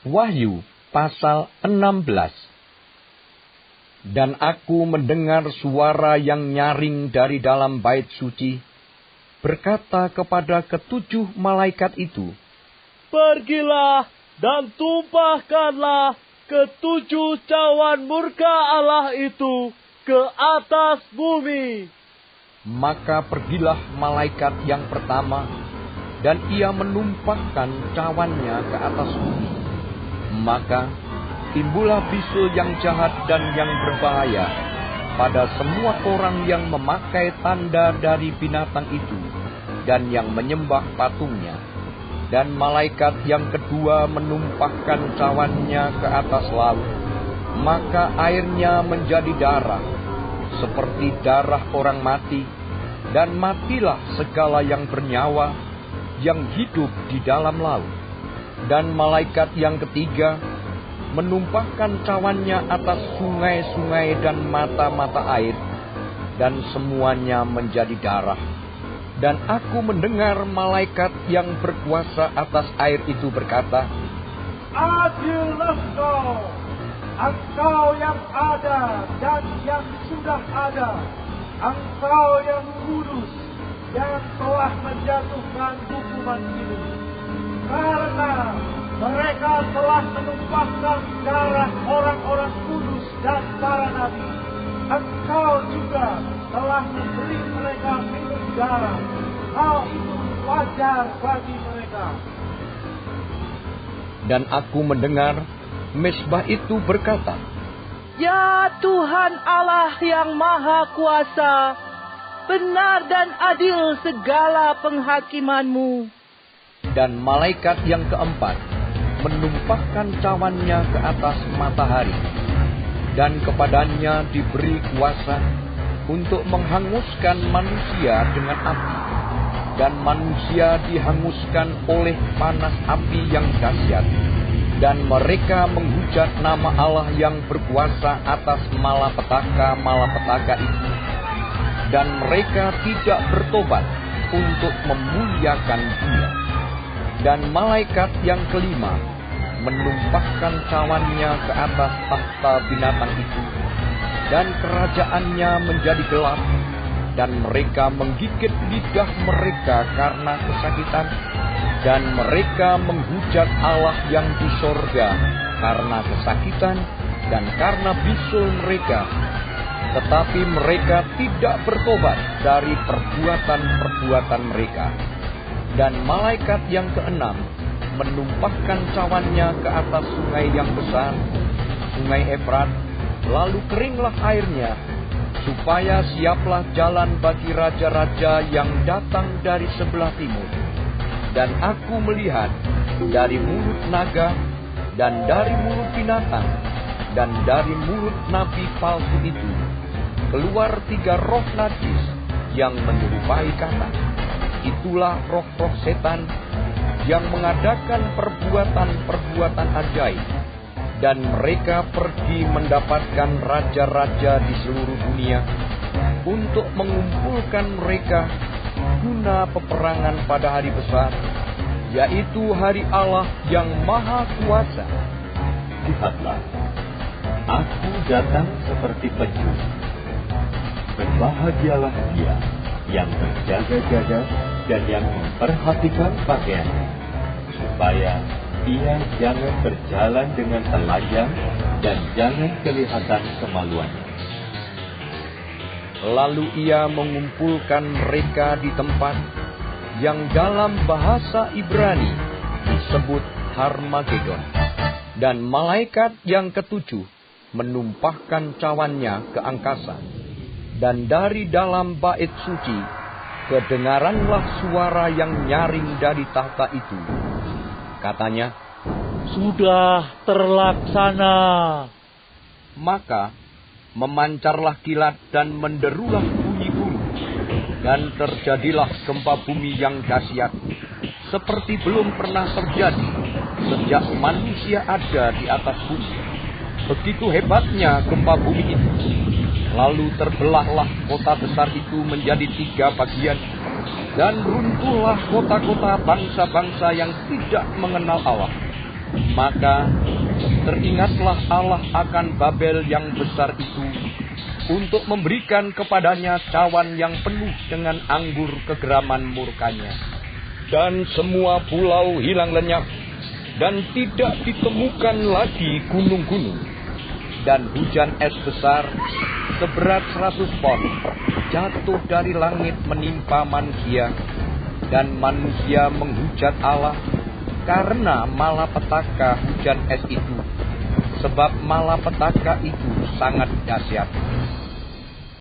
Wahyu pasal 16. Dan aku mendengar suara yang nyaring dari dalam bait suci, berkata kepada ketujuh malaikat itu, "Pergilah dan tumpahkanlah ketujuh cawan murka Allah itu ke atas bumi." Maka pergilah malaikat yang pertama, dan ia menumpahkan cawannya ke atas bumi. Maka timbullah bisul yang jahat dan yang berbahaya pada semua orang yang memakai tanda dari binatang itu dan yang menyembah patungnya. Dan malaikat yang kedua menumpahkan cawannya ke atas laut, maka airnya menjadi darah, seperti darah orang mati, dan matilah segala yang bernyawa, yang hidup di dalam laut. Dan malaikat yang ketiga menumpahkan cawannya atas sungai-sungai dan mata-mata air, dan semuanya menjadi darah. Dan aku mendengar malaikat yang berkuasa atas air itu berkata, "Adillah engkau yang ada dan yang sudah ada, engkau yang kudus, yang telah menjatuhkan hukuman ini. Karena mereka telah menumpahkan darah orang-orang kudus dan para nabi. Engkau juga telah memberi mereka minum darah. Hal itu wajar bagi mereka." Dan aku mendengar mezbah itu berkata, "Ya Tuhan Allah yang Maha Kuasa, benar dan adil segala penghakiman-Mu." Dan malaikat yang keempat menumpahkan cawannya ke atas matahari, dan kepadanya diberi kuasa untuk menghanguskan manusia dengan api, dan manusia dihanguskan oleh panas api yang dahsyat. Dan mereka menghujat nama Allah yang berkuasa atas malapetaka itu, dan mereka tidak bertobat untuk memuliakan Dia. Dan malaikat yang kelima menumpahkan cawannya ke atas tahta binatang itu, dan kerajaannya menjadi gelap, dan mereka menggigit lidah mereka karena kesakitan, dan mereka menghujat Allah yang di sorga karena kesakitan dan karena bisul mereka. Tetapi mereka tidak bertobat dari perbuatan-perbuatan mereka. Dan malaikat yang keenam menumpahkan cawannya ke atas sungai yang besar, sungai Efrat, lalu keringlah airnya, supaya siaplah jalan bagi raja-raja yang datang dari sebelah timur. Dan aku melihat dari mulut naga, dan dari mulut binatang, dan dari mulut nabi palsu itu, keluar 3 roh najis yang menyerupai kata. Itulah roh-roh setan yang mengadakan perbuatan-perbuatan ajaib, dan mereka pergi mendapatkan raja-raja di seluruh dunia untuk mengumpulkan mereka guna peperangan pada hari besar, yaitu hari Allah yang Maha Kuasa. Lihatlah, aku datang seperti pencuri. Berbahagialah dia yang berjaga-jaga dan yang memperhatikan pakaiannya, supaya ia jangan berjalan dengan telanjang dan jangan kelihatan kemaluannya. Lalu ia mengumpulkan mereka di tempat yang dalam bahasa Ibrani disebut Harmagedon. Dan malaikat yang ketujuh menumpahkan cawannya ke angkasa. Dan dari dalam bait suci kedengaranlah suara yang nyaring dari tahta itu. Katanya, "Sudah terlaksana." Maka memancarlah kilat dan menderulah bunyi gunung, dan terjadilah gempa bumi yang dahsyat, seperti belum pernah terjadi sejak manusia ada di atas bumi. Begitu hebatnya gempa bumi itu. Lalu terbelahlah kota besar itu menjadi 3 bagian, dan runtuhlah kota-kota bangsa-bangsa yang tidak mengenal Allah. Maka teringatlah Allah akan Babel yang besar itu, untuk memberikan kepadanya cawan yang penuh dengan anggur kegeraman murkanya. Dan semua pulau hilang lenyap, dan tidak ditemukan lagi gunung-gunung. Dan hujan es besar seberat 100 pon jatuh dari langit menimpa manusia, dan manusia menghujat Allah karena malapetaka hujan es itu, sebab malapetaka itu sangat dahsyat.